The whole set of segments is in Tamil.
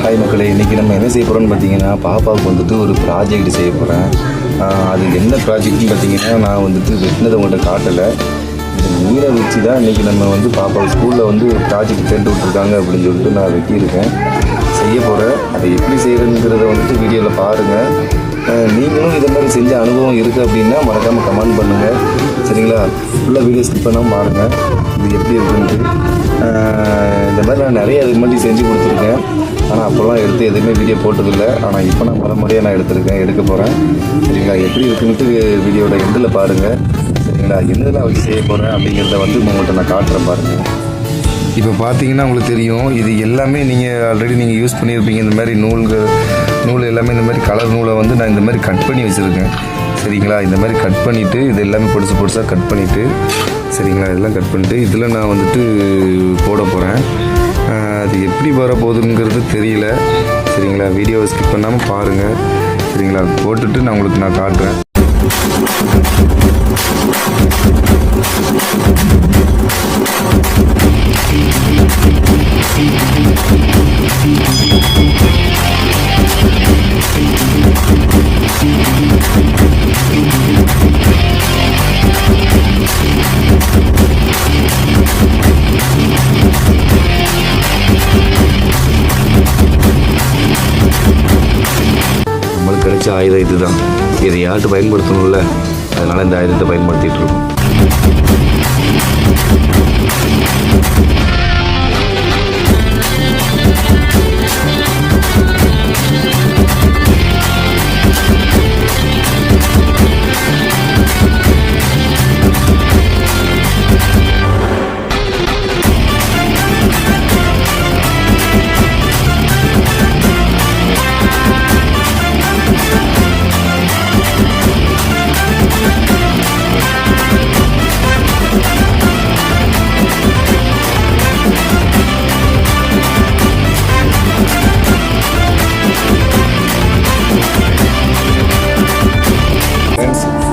ஹாய் மக்களே, இன்றைக்கி நம்ம என்ன செய்ய போகிறோம்னு பார்த்தீங்கன்னா, பாப்பாவுக்கு வந்துட்டு ஒரு ப்ராஜெக்ட் செய்ய போகிறேன். அது என்ன ப்ராஜெக்ட்னு பார்த்தீங்கன்னா, நான் வந்துட்டு வெட்டினதை உங்கள்கிட்ட காட்டலை. இந்த மீனை வச்சு தான் இன்றைக்கி நம்ம வந்து பாப்பா ஸ்கூலில் வந்து ஒரு ப்ராஜெக்ட் தேர்ந்து விட்ருக்காங்க அப்படின்னு சொல்லிட்டு நான் வெட்டியிருக்கேன், செய்ய போகிறேன். அதை எப்படி செய்கிறதுங்கிறத வந்துட்டு வீடியோவில் பாருங்கள். நீங்களும் இதை மாதிரி செஞ்ச அனுபவம் இருக்குது அப்படின்னா மறக்காமல் கமெண்ட் பண்ணுங்கள், சரிங்களா? ஃபுல்லாக வீடியோ ஸ்கிப் பண்ணாமல் பாருங்கள் இது எப்படி இருக்குன்ட்டு. இந்த மாதிரி நான் நிறைய அதுக்கு முன்னாடி செஞ்சு கொடுத்துருக்கேன், ஆனால் அப்போல்லாம் எடுத்து எதுவுமே வீடியோ போட்டதில்லை. ஆனால் இப்போ நான் முறையாக நான் எடுக்க போகிறேன், சரிங்களா? எப்படி இருக்குன்ட்டு வீடியோட எண்டில் பாருங்கள், சரிங்களா? என்னதெல்லாம் வச்சு செய்ய போகிறேன் அப்படிங்கிறத வந்து உங்கள்கிட்ட நான் காட்டுறேன் பாருங்கள். இப்போ பார்த்தீங்கன்னா உங்களுக்கு தெரியும், இது எல்லாமே நீங்கள் ஆல்ரெடி நீங்கள் யூஸ் பண்ணியிருப்பீங்க. இந்த மாதிரி நூல் எல்லாமே இந்த மாதிரி கலர் நூலை வந்து நான் இந்த மாதிரி கட் பண்ணி வச்சுருக்கேன், சரிங்களா? இந்த மாதிரி கட் பண்ணிவிட்டு இது எல்லாமே பொடிசாக கட் பண்ணிவிட்டு, சரிங்களா? இதெல்லாம் கட் பண்ணிவிட்டு இதில் நான் வந்துட்டு போட போகிறேன். அது எப்படி வரப்போகுதுங்கிறது தெரியல, சரிங்களா? வீடியோவை ஸ்கிப் பண்ணாமல் பாருங்கள், சரிங்களா? போட்டுட்டு நான் உங்களுக்கு நான் காட்டுறேன். நம்மளுக்கு கிடைச்ச ஆயுதம் இதுதான். இதை யார்கிட்ட பயன்படுத்தணும்ல, அதனால் இந்த ஆயுதத்தை பயன்படுத்திகிட்டு இருக்கோம்.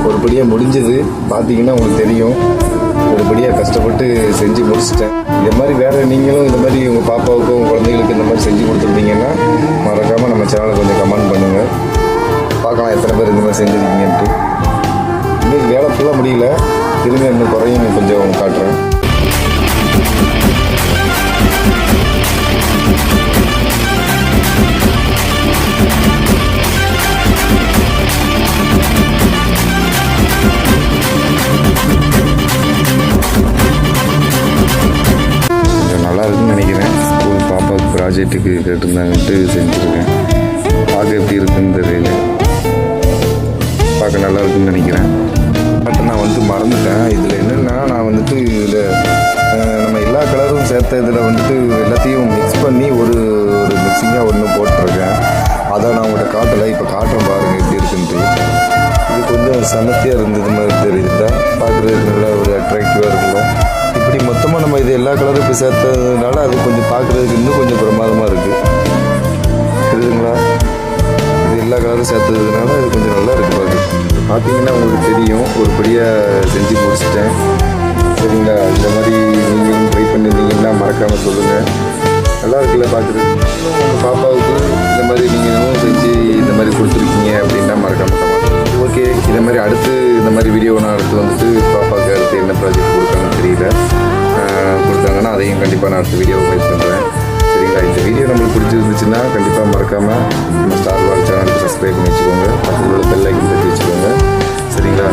ஒருபடியாக முடிஞ்சது பார்த்தீங்கன்னா உங்களுக்கு தெரியும். ஒருபடியாக கஷ்டப்பட்டு செஞ்சு முடிச்சிட்டேன். இந்த மாதிரி வேறு நீங்களும் இந்த மாதிரி உங்கள் பாப்பாவுக்கும் உங்கள் குழந்தைகளுக்கு இந்த மாதிரி செஞ்சு கொடுத்துருந்தீங்கன்னா மறக்காமல் நம்ம சேனலை கொஞ்சம் கமெண்ட் பண்ணுங்கள், பார்க்கலாம் எத்தனை பேர் இந்த மாதிரி செஞ்சுருக்கீங்கன்ட்டு. இன்னும் வேலை ஃபுல்லாக முடியல, திரும்ப இன்னும் குறையும் கொஞ்சம் காட்டுறேன். ப்ராஜெக்ட்டுக்கு கேட்டிருந்தாங்கன்ட்டு செஞ்சுருக்கேன். பார்க்க எப்படி இருக்குன்னு தெரியல, பார்க்க நல்லா இருக்குன்னு நினைக்கிறேன். பட் நான் வந்து மறந்துட்டேன். இதில் என்னென்னா, நான் வந்துட்டு இதில் நம்ம எல்லா கலரும் சேர்த்த இதில் வந்துட்டு எல்லாத்தையும் மிக்ஸ் பண்ணி ஒரு மிக்சிங்காக ஒன்று போட்டிருக்கேன். அதை நான் உங்கள்கிட்ட காட்டலை, இப்போ காட்டுறேன் பாருங்கள் எப்படி இருக்குன்ட்டு. இது கொஞ்சம் செமத்தியாக இருந்தது மாதிரி தெரியுது, பார்க்குறதுக்கு நல்லா ஒரு அட்ராக்டிவாக இருக்குல்ல. இப்படி மொத்தமாக நம்ம இது எல்லா கலரும் இப்போ சேர்த்ததுனால அது கொஞ்சம் பார்க்குறதுக்கு இன்னும் கொஞ்சம் பிரமாதமாக இருக்குது, தெரியுதுங்களா? இது எல்லா கலரும் சேர்த்ததுனால இது கொஞ்சம் நல்லா இருக்குது. பார்த்தீங்கன்னா உங்களுக்கு தெரியும், ஒருபடியாக செஞ்சு முடிச்சிட்டேன், சரிங்களா? இந்த மாதிரி நீங்களும் ட்ரை பண்ணியிருந்தீங்கன்னா மறக்காமல் சொல்லுங்கள். நல்லா இருக்குல்ல பார்க்குறது? உங்கள் பாப்பாவுக்கு இந்த மாதிரி நீங்களும் செஞ்சு இந்த மாதிரி கொடுத்துருக்கீங்க அப்படின்னா மறக்காமல் ஓகே. இதே மாதிரி அடுத்து இந்த மாதிரி வீடியோ நான் அடுத்து வந்துட்டு பாப்பாவுக்கு அடுத்து என்ன ப்ராஜெக்ட் கொடுத்தாங்கன்னு தெரியல, கொடுத்தாங்கன்னா அதையும் கண்டிப்பாக நான் அடுத்த வீடியோ போஸ்ட் பண்ணுறேன், சரிங்களா? இந்த வீடியோ நம்மளுக்கு பிடிச்சிருந்துச்சுன்னா கண்டிப்பாக மறக்காமல் நம்ம ஸ்டார் வால் சேனலுக்கு சப்ஸ்கிரைப் பண்ணி வச்சுக்கோங்க, பக்கத்தில் உள்ள பெல் ஐக்கன் தட்டி வச்சுக்கோங்க, சரிங்களா?